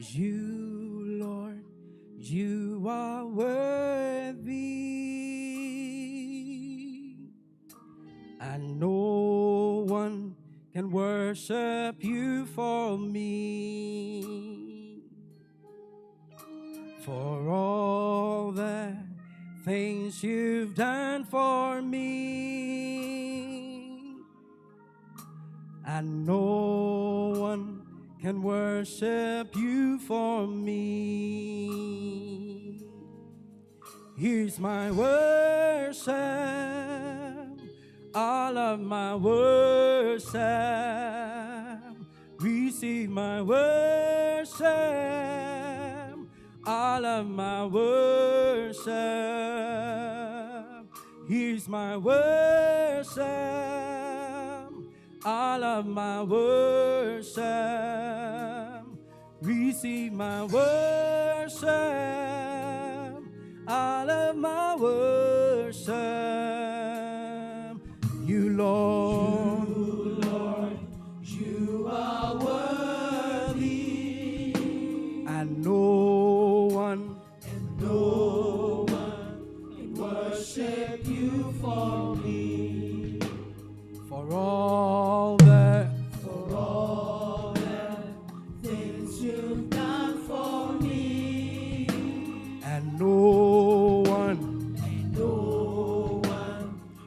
You, Lord, you are worthy, and no one can worship you for me. For all the things you've done for me, and no one can worship you for me. Here's my worship, all of my worship. Receive my worship, all of my worship. Here's my worship, all of my worship. Receive my worship, all of my worship. You, Lord, you are worthy, and no one can worship you for me. For all the things you've done for me, and no one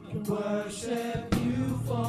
can worship you for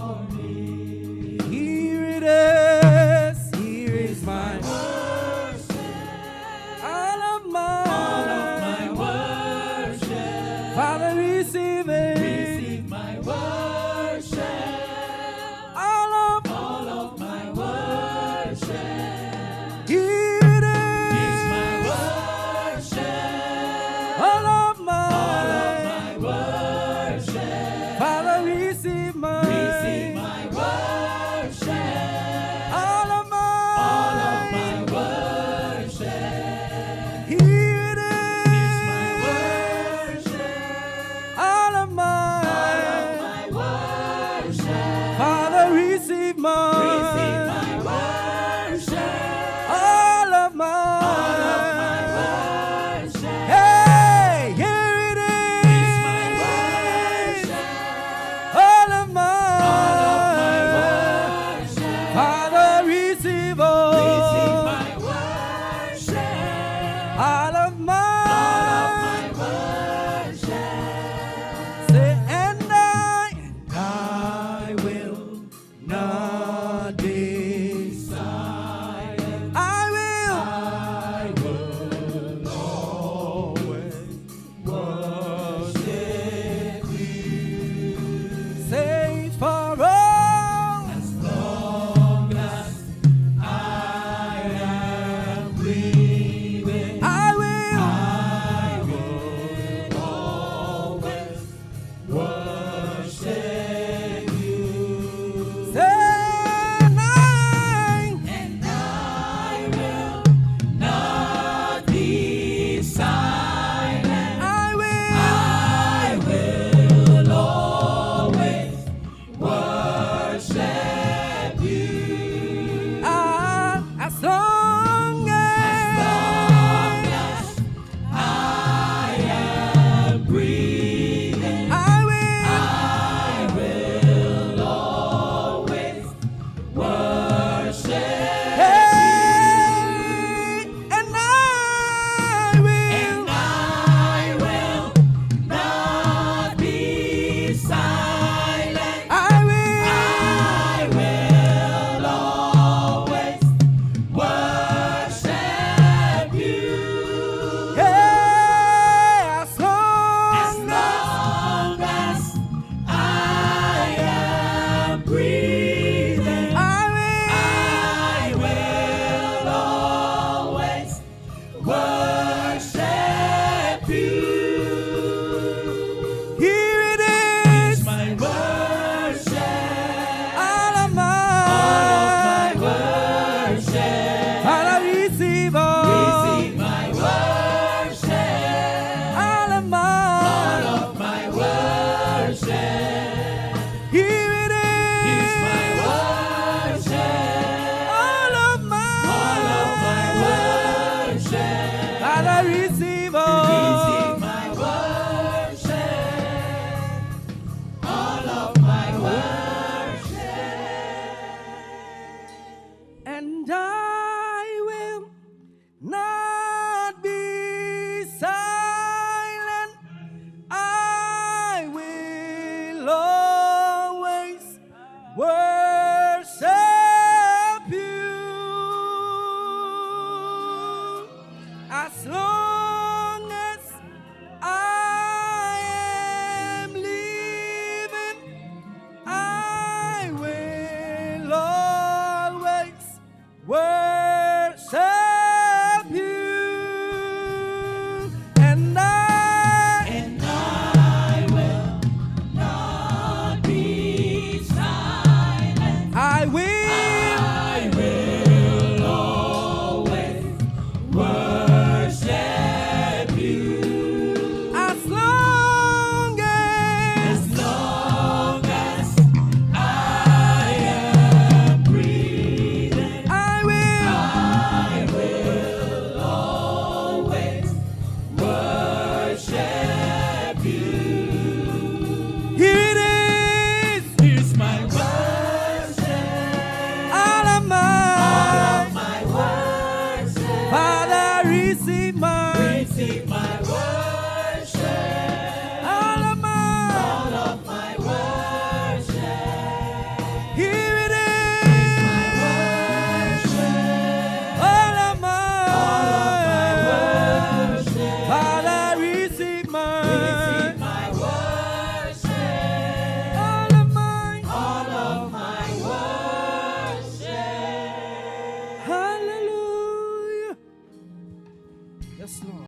Yes, Lord.